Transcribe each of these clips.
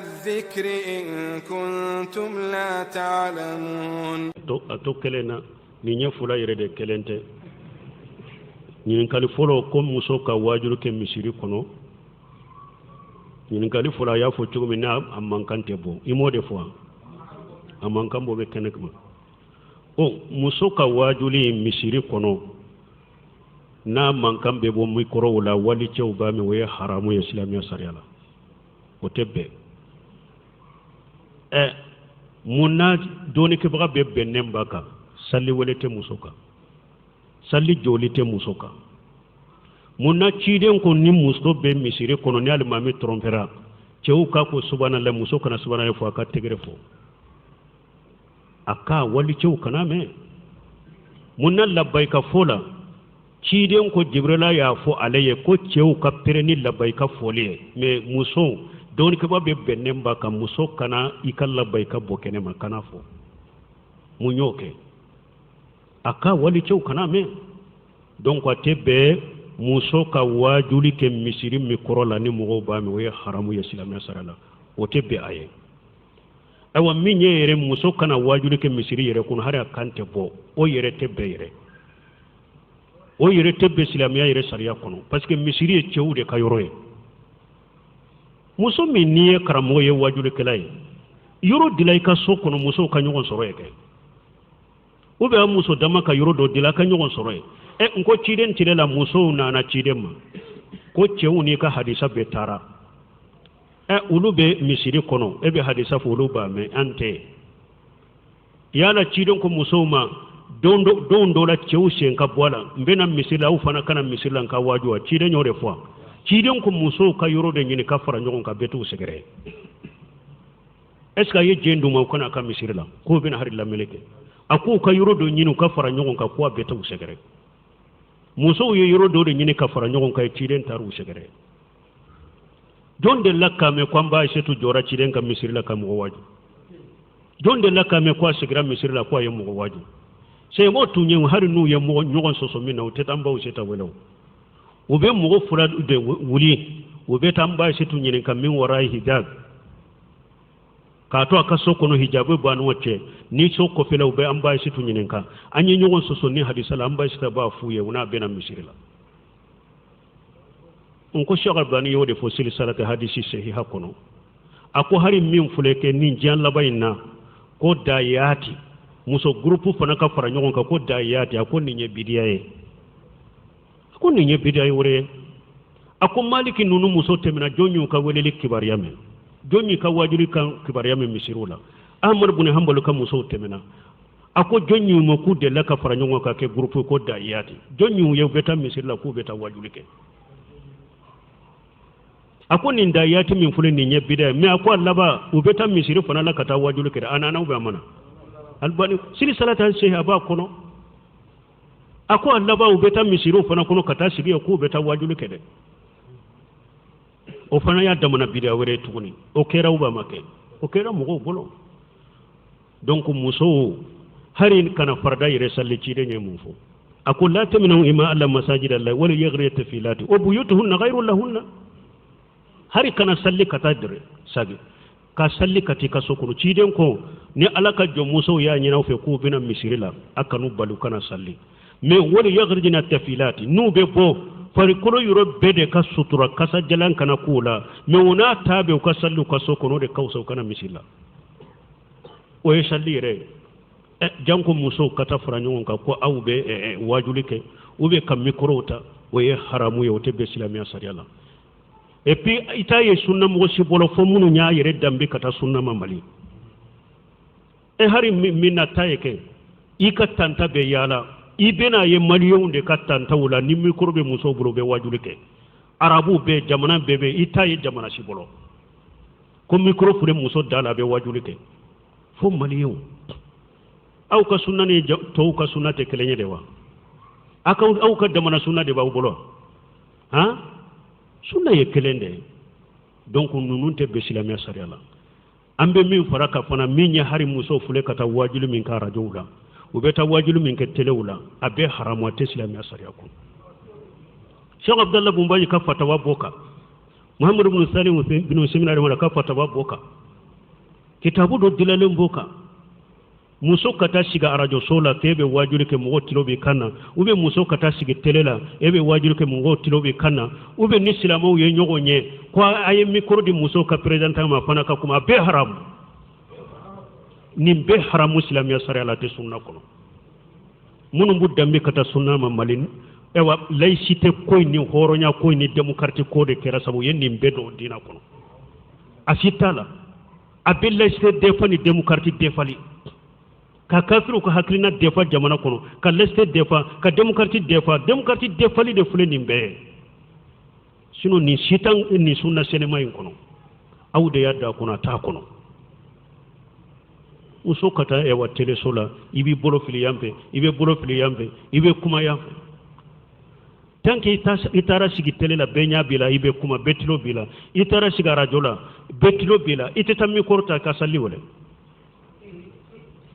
الذكر إن كنتم لا تعلمون أتوكلنا نينيا فلا يرد كلنته ñininkali folo comme muso ka wajuru ke misiri kono ñininkali folo ya fo cogo min na a mankante bo imo de fo a mankan bo be kene kuma o muso ka wajuli misiri kono na mankan be bo mi koro wala wali cew ba mi waye haramu ya islamiya sariala o tebbe munna doni ke baga be bennen baka salli walete muso ka salli jolite muso ka munna ciden ko ni muso be misiri kono ni almami trompera cew ka ko subhanallah muso kana subhanallah fo ka tegere fo aka wali cew kana me munna labbaika fola ciden ko jibrila ya fo alaye ko cew ka pereni labbaika foliye me muso don ke ba be bennen ba ka muso kana ikal labbaika bokene ma kana fo munyoke aka wali cew kana me donc atebe muso ka wajuli ke misiri mi korola ni mogo ba mi waye haramu ya islamiya sarala o tebe aye awa minye yere muso kana wajuli ke misiri yere kun hara kante bo o yere tebe islamiya yere sariya kono parce que misiri e cew de ka yoroye muso mi niye karamo ye wajuli kelay yoro dilay ka so kono muso ka nyogon soro yeke o be muso dama ka yoro do dilay ka nyogon soro nko ciden tile la muso nana ciden ma ko cew ni ka hadisa be tara ulu be misiri kono be hadisa fo ulu ba me ante yala ciden ko muso ma don la cew sen ka bola mbena misila u fana kana misila ka wajua ciden yore fo ciden ko muso ka yoro de nyini ka fara nyogon ka betu segere est ce que ye jendu ma kana ka misila ko bena hari la meleke aku ka yoro do nyini ka fara nyogon ka ko betu segere muso ye yoro do de nyini ka fara nyogon ka ciden taru segere don de lakka me kwamba setu jora ciden ka misila ka mo waju don de lakka me kwa segera misila kwa ye mo waju se mo tunye hari nu ye mo nyogon soso mina o tetamba o seta welo o be mo fura de wuli o be tamba setu nyini ka min warai hijab ka to aka soko no hijabu ba no wace ni soko fela ube an ba shi tunyinin ka an yi nyogon soso ni hadisa la an ba shi ta ba fuye una bena misirila on ko shagal bani yo de fosil salata hadisi sahiha kono ako hari min fuleke ni jan labayna ko dayati muso groupe fana ka fara nyogon ka ko dayati ako ni nye bidiyaye ako ni nye bidiyaye wore ako maliki nunu muso temina jonyu ka weleli kibariyame jonni ka wajuri kan kibariya min misirula ahmad ibn hanbal kan muso temena ako jonni mo ku de la ka fara nyongo ka ke groupe ko da yati jonni ye beta misirla ku beta wajuri ke ako nin da yati min fulin ni nyebida me ako allaba u beta misiru fana la ka ta wajuri ke ana ube amana albani sili salata sheha ba kono ako allaba u beta misiru fana kono ka ta sigi ku beta wajuri ke de o fana ya damana bidiya were tuguni o kera uba make o kera mugo bolo donc muso hari kana farda yere salli ci de nyemu fo akul la taminu ima alla masajid allah wala yaghri tafilati wa buyutuhunna ghayru lahunna hari kana salli kata dire sagi ka salli kati ka sokuru ci den ko ni alaka jo muso ya nyina fe ku bina misirila akanu balu kana salli mais wala yaghri tafilati nu be bo fari kono yoro bede ka sutura kasa jalan kana kula me wona tabe ka sallu ka sokono de kawso kana misila o ye salli re janko muso kata faranyon ka ko awbe wajulike ube kam mikrota o ye haramu ye o te be islamiya sariala et puis ita ye sunna mo si bolo fo munu nya yere dambe kata sunna mamali hari minna tayeke ikatanta be yala ibena ye maliyon de katanta wala ni mikrobe muso bolo be wajulike arabu be jamana bebe ita ye jamana si bolo ko mikro fure muso dala be wajulike fo maliyon aw ka sunna ni to ka sunna te kelenye de wa aka aw ka jamana sunna de ba bolo ha sunna ye kelende donc nunun te be islamiya sariala ambe min faraka fana min ya hari muso fule kata wajulu min ka rajula ubeta wajulu min ke telewula abe haramu te islamiya sariya ko Sheikh Abdullah Bumbayi ka fatawa boka muhammad ibn salim bin seminari wala ka fataba boka kitabu do dilalen boka muso kata shiga arajo sola tebe wajuri ke mugo tilobe kana ube muso kata shiga telela ebe wajuri ke mugo tilobe kana ube ni silamo ye nyogo nye kwa aye mikro di muso ka presenta ma fana ka kuma be haram ni be haram muslim ya sare ala te sunna kono munu budambe kata sunna ma malin ewa laicité koy ni horonya koy ni démocratie ko de kera sabu yen ni bedo dina kono asitala abe laicité defani démocratie defali ka kafiru ko haklina defa jamana kono ka laicité defa ka démocratie defali de fule ni be sino ni sitan ni sunna senema yin kono awde yadda kono ta kono uso kata ewa tele sola ibi bolo fili yambe ibe kuma yambe tanke itara sigi tele la benya bila ibe kuma betilo bila itara siga rajola betilo bila iteta mi korta ka salli wala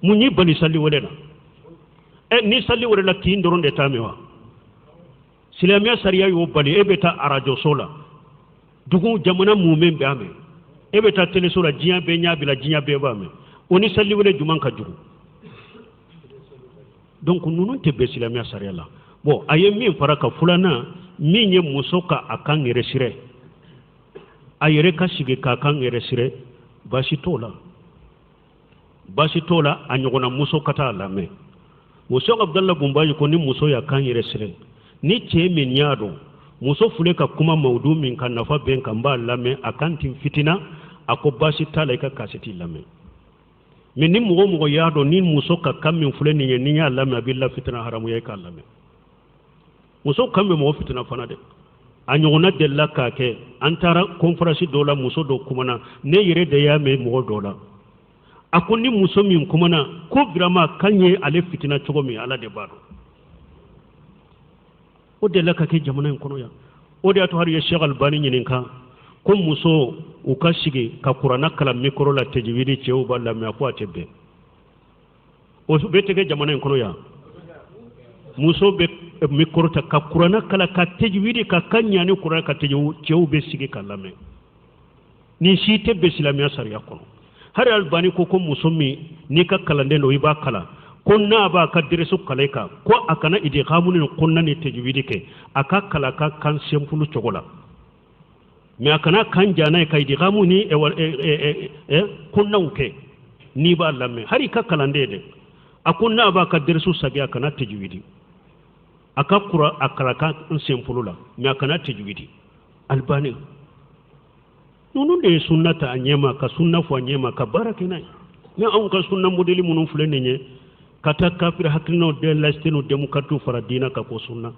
munyi bani salli wala na ni salli wala la ki ndoron de tamewa silamia sariya yo bali ebe ta arajo sola dugu jamana mumen be ame ebe ta tele sola jiya benya bila jiya be ba me oni salli wala juman ka jugu donc nunu te be silamia sariya la bon aye min faraka fulana min ye muso ka akan resire ayere ka sige ka kan resire bashi tola anyogona muso kata lame muso abdallah bumbaji ko ni muso ya kan resire ni ce min yado muso fule ka kuma maudu min kan nafa ben kan ba lame akan tin fitina ako bashi tala ka kaseti lame min ni mugo yado ni muso ka kan min fule ni ya lame billah fitina haramu ya ka lame muso kambe mo fitina fana de anyona de la ka ke antara conference dola muso do kumana ne yire de ya me mo dola akuni muso min kumana ko grama kanye ale fitina chogo mi ala de bado o de la ka ke jamana en kono ya o de to har ya Sheikh Albani nyinin ka ko muso u ka shige ka qur'ana kala mikro la tajwidi chew balla me ko atebe o be tege jamana en kono ya muso be mikorta ka qur'ana kala ka tajwidi ka kanya ni qur'ana ka tajwu be sigi kalame ni shite be islamiya sariya kono har albani ko muso mi ni ka kalande no iba kala kunna ba ka diresu kalaika ko akana idi khamunin kunna ni tajwidi ke aka kala ka kan sempulu chogola me akana kan jana ka idi khamuni kunna uke ni ba lamme hari ka kalande de akunna ba ka diresu sabiya kana tajwidi aka kura akaraka nsempulula me akana tajwidi albani nunu de sunnata anyema ka sunna fo anyema ka barakina me on ka sunna modeli munun fulene nye kata kafir hakrino de lastino demokratu fara dina ka ko sunna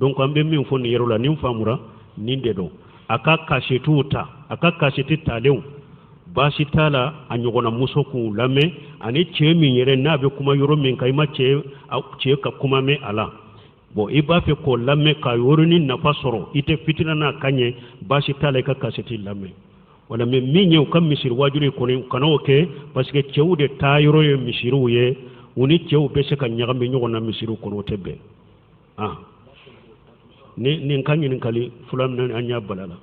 donc ambe min fo ni yerola nim famura ninde do aka kashetuta aka kasheti talew bashi tala anyogona musoku lame ani chemi yere nabe kuma yoro min kayma che ka kuma me ala bo iba fe ko lamme ka yoruni nafa soro ite fitina na kanye bashi tala ka kaseti lamme wala me minye kam misir wajuri ko kano ke parce que cewde tayro ye misiru ye uni cew be se kan nyagambe nyogona misiru ko tebbe ni kanyi ni kali fulam nan anya balala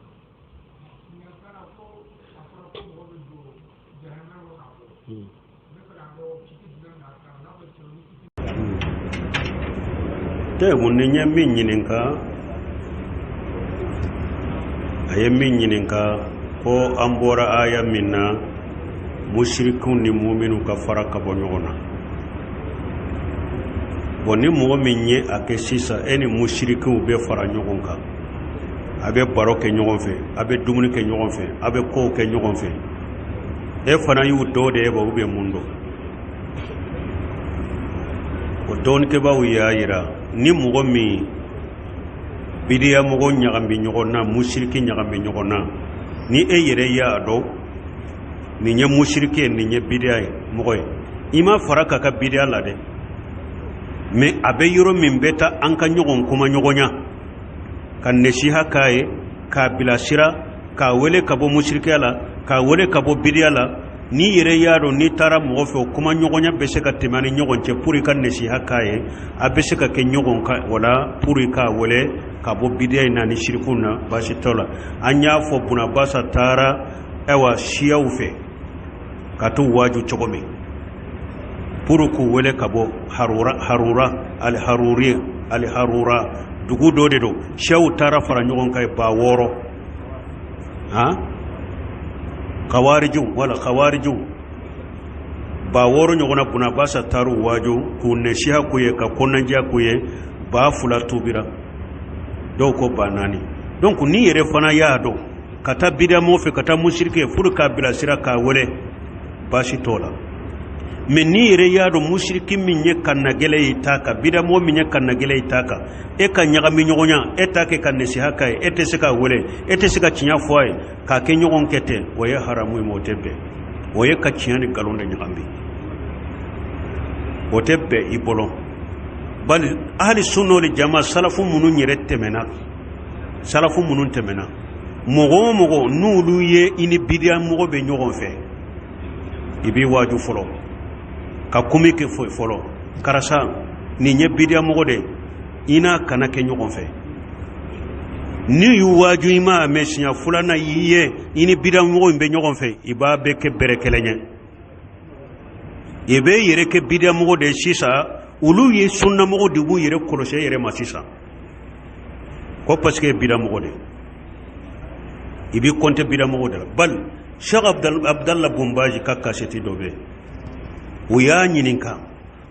te wonni nyammi nyininka ayemmi nyininka ko ambora aya minna mushrikun ni mu'minu ka faraka bonyona bonni mo minye ake sisa eni mushrikun be fara nyogonka abe baroke nyogon fe abe dumuni ke nyogon fe abe ko ke nyogon fe e fana yu dode e ba ube mundo o don ke ba wiya yira ni mo mi bidiya mo nyagambi nyogona mushriki nyagambi nyogona ni e yere ya do ni nya mushrike ni nya bidiya mo ima faraka ka bidiya la de me abe yoro min beta an ka nyogon kuma nyogonya kan ne shi haka ye ka bilashira ka wele ka bo mushrike la ka wele ka bo bidiya la ni yere yaro ni tara mo fe kuma nyogonya be se ka timani nyogon che puri kan ne shi haka ye abe se ka ke nyogon ka wala puri ka wele ka bo bidiya na ni shirku na bashi tola an ya fo buna basa tara ewa shiyaw fe ka to waju chogome pour ku wele ka bo harura dugu do de do shaw tara fara nyogon kay ba woro ha khawariju ba woro nyogona buna basa taru waju ku ne shiha ku ye ka konanja ku ye ba fula tubira do ko banani donc ni yere fana ya do kata bida mo fe kata mushrike furka bila sira ka wole bashi tola men ni yere ya do mushrikin min ye kanna gele itaka bida mo min ye kanna gele itaka e kan nyaga mi nyogonya etake kan ne siha kai ete sika wole ete sika cinya foy ka ke nyogon kete waye haramu mo tebbe waye ka ciyani galonde nyagambi o tebbe ibolo bal ahli sunna wal jamaa salafu munun yere temena mogo nulu ye ini bidia mogo be nyogon fe ibi waju folo ka kumike folo karasa ni nye bidia mogo de ina kana ke nyogon fe ni yu waju ima mesinya fulana yiye ini bidia mogo be nyogon fe iba be ke berekelenye ibe yere ke bidia mogo de sisa ulu ye sunna mogo dibu yere kolose yere masisa ko parce que bidia mogo de ibi konte bida mogo dala bal Cheikh Abdallah Bombaji kakka seti dobe uya nyininka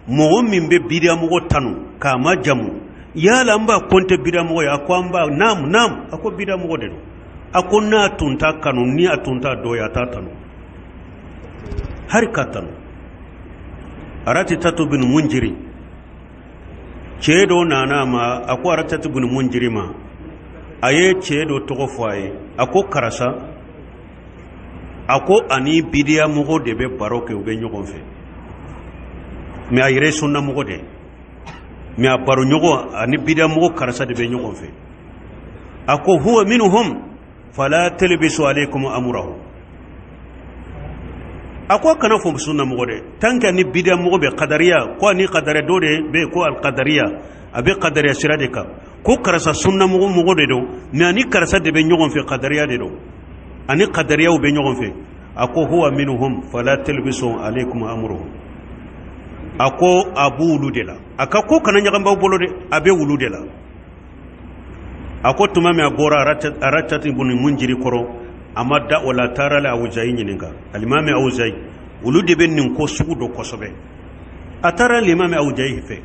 mogo min be bida mogo tanu kama jamu yala amba konte bida mogo ya kwamba nam ako bida mogo de ako na tunta kanu ni atunta do ya tatanu har katanu arati tatu bin munjiri chedo nana ma ako arati tatu bin munjiri ma aye chedo togo foye ako karasa ako ani bidia mogo de be baroke ube nyogon fe mi ayre sunna mogo de mi abaro nyogo ani bidia mogo karasa de be nyogon fe ako huwa minhum fala talbisu alaykum amrahu ako kana fo sunna mogo de tanka ni bidia mogo be qadariya ko ni qadare do de be ko al qadariya abe qadariya siradeka ko karasa sunna mogo de do mais ani karasa de be nyogon fe qadariya de do ani qadariya be nyogon fe ako huwa minhum fala talbisu alaykum amruhum ako abu uludela aka ko kana nyagamba bolo de abe uludela ako tumame abora aratat ibn munjiri koro amadda wala tarala awjai nyininga al-imam awjai ulude ben nin ko suudo kosobe atara al-imam awjai fe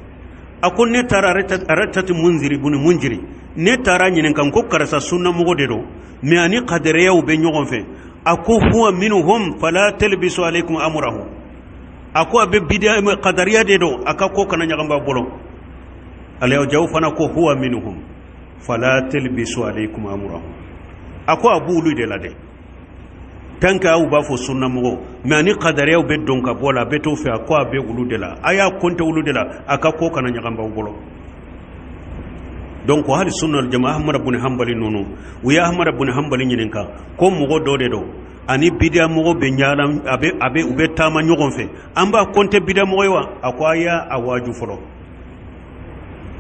ako ne tara aratat munziri ibn munjiri ne tara nyininga ko karasa sunna mogo de do me ani qadariya be nyogon fe ako huwa minhum fala talbisu alaykum amrahu ako abe bidia qadariya de do aka ko kana nyagamba bolo alayo jaw fana ko huwa minhum fala talbisu alaykum amrahu ako abulu de la de tanka au bafo sunna mogo me ani qadariya be donka bola be to fe ako abe ulu de la aya konte ulu de la aka ko kana nyagamba bolo donc hali sunna al jamaa Ahmad ibn Hanbali nono uya Ahmad ibn Hanbali nyininka ko mogo do de do ani bidia mogo be nyalam abe ube tama nyogon fe amba konte bidia mogo wa akwaya awaju folo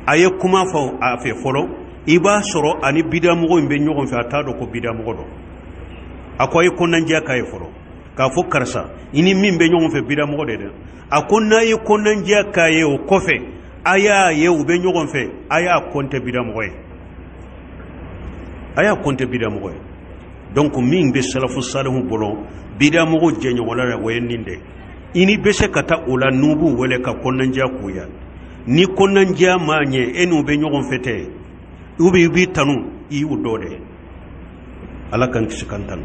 aye kuma fo afe folo iba soro ani bidia mogo be nyogon fe atado ko bidia mogo do akoy ko nanjia kay folo ka fo karsa ini min be nyogon fe bidia mogo de akonna ye ko nanjia kay o kofe aya ye ube nyogon fe aya konte bidia mogo donc min be salafu salihu bolo bidia mogo jenyo wala wayenninde ini bese kata ula nubu wele ka konanja kuya ni konanja manye enu be nyogon fete ubi bi tanu i udode ala kan kisikantan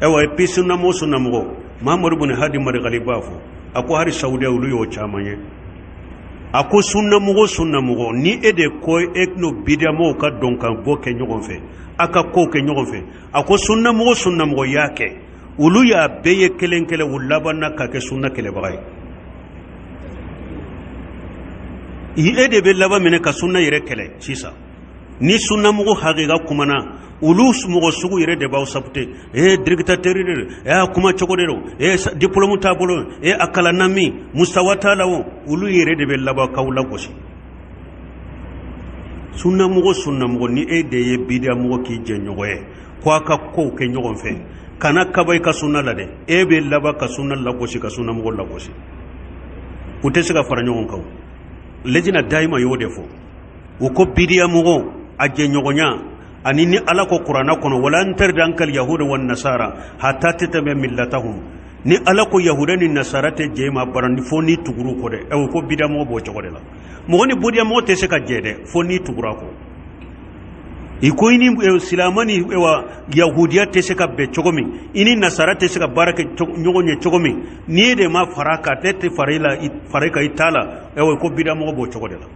ewa episuna mo sunna mogo Muhammad ibn Hadi mar ghalibafo ako hari saudiya ulu yo chamanye ako sunna mogo ni ede ko ekno bidia mo ka donkan boke nyogon fe aka ko ke nyogon fe ako sunna mogo yake ulu ya beye kelenkele ulabana ka ke sunna kele bagay yi ede be laba mene ka sunna yere kele sisa ni sunna mogo haqiqa kumana ulu mogo sugu yere de baw sapte dictateur kuma chokodero diplôme tabolo akala nami mustawata lawo ulu yere de be laba kawla gosi sunna mugo ni e de ye bidia mugo ki je nyogoye kwa ka ko ke nyogon fe kana kabay ka sunna la de e be laba ka sunna la ko shi ka sunna mugo la ko shi ute siga fara nyogon kaw lejina daima yo defo wo ko bidia mugo aje nyogonya ani ni ala ko qur'ana kono wala antar dankal yahuda wan nasara hatta tatabe millatahum ni ala ko yahuda ni nasara te jema barandi foni tuguru ko de e ko bidia mugo bo choko de la mo ni bidia mugo te se ka jede foni tugura ko iko ini silamani wa yahudiya te se ka be chogomi ini nasara te se ka barake nyogonye chogomi ni de ma faraka te farika itala e ko bidia mugo bo choko de la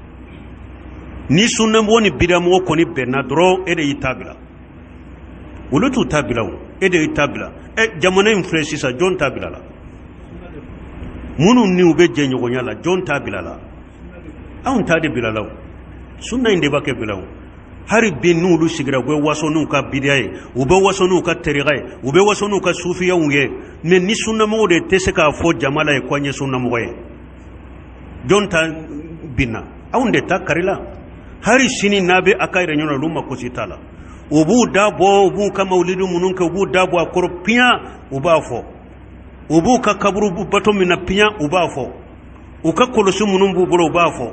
ni sunna woni bidamo ko ni benna dro ede itabila wulutu tabila ede itabila jamana influence sa jon tabila la munu ni ube jenyo ko nyala jon tabila la awun tade bilala sunna inde bake bilaw hari binu lu sigira go wasonu ka bidiyaye ube wasonu ka terigaye ube wasonu ka sufiya unge mais ni sunna mo de teseka fo jamala e kwanye sunna mo ye jon ta binna awun de takarila hari sini nabe akayre nyona luma ko sitala ubu dabo ubu ka maulidu mununka ubu dabo akoro pinya ubafo ubu ka kaburu bato mina pinya ubafo uka kolosu munumbu buro ubafo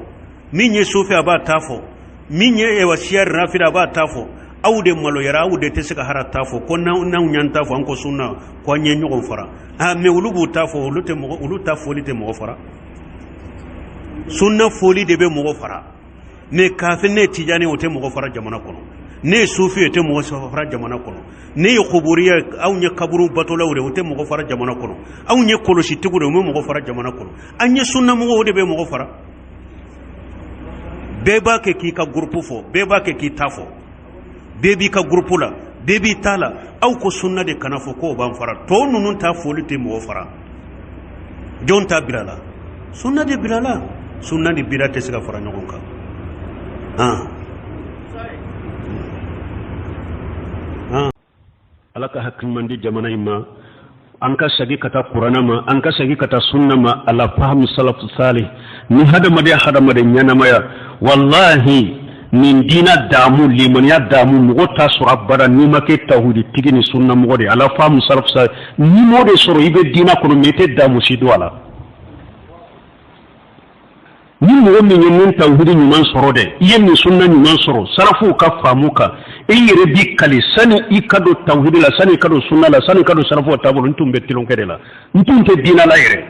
minye sufi aba tafo minye e wasiyar rafida aba tafo awde malo yara awde tesika harata fo ko na nyanta fo anko sunna ko nyenyo ko fara me ulubu tafo ulute mo uluta folite mo fara sunna foli de be mo fara ne kafin ne tijani wote mo fara jamana kono ne sufi wote mo fara jamana kono ne khuburiya aw nya kaburu batola wote mo fara jamana kono aw nya koloshi tigudo mo fara jamana kono anya sunna mo wode be mo fara beba ke ki ka groupe fo beba ke ki tafo bebi ka groupe la bebi tala aw ko sunna de kana fo ko ban fara to nunun ta folite mo fara jonta bilala sunna de bilala sunna de bilate siga fara nyogon ka alaka hakimandi jamana imma anka sagi kata qur'ana ma anka sagi kata sunna ma ala fahmi salafu salih ni hada made nyana maya wallahi min dina damu liman ya damu mugo ta surabara ni make tawhidi tigini sunna mugo de ala fahmi salafu salih ni mode soro ibe dina kono mete damu sidwala ni mo min yin tawhidi nyuman soro de yen sunna nyuman soro sarafu ka famuka e yere bi kali sani ikado tawhidi la sani kado sunna la sani kado sarafu tabulu ntum betilon kede la ntum te dina la yere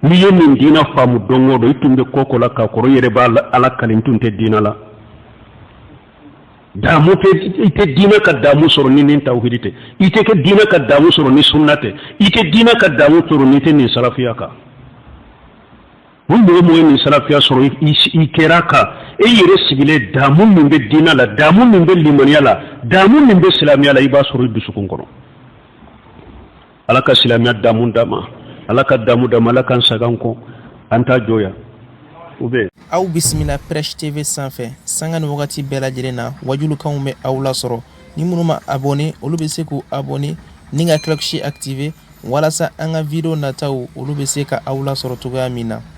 ni yen min dina famu dongo do itumbe koko la ka koro yere ba ala kali ntum te dina la damu te ite dina ka damu soro ni tawhidi te ite ke dina ka damu soro ni sunnate ite dina ka damu soro ni te ni sarafiya ka wumbe mo ni salafiya soro ikeraka e yere sigile damu min be dina la damu min be limaniya la damu min be islamiya la iba soro dusukun kono alaka islamiya damu dama alaka damu dama alaka saganko anta joya ube aw bismillah Prêche TV sanfɛ sanga ni wagati bɛɛ lajɛlen na wajulukanw bɛ aw la sɔrɔ ni minnu ma abonné olu bɛ se k'u abonné ni ka cloche activé walasa an ka video nataw olu bɛ se ka aw la sɔrɔ cogoya min na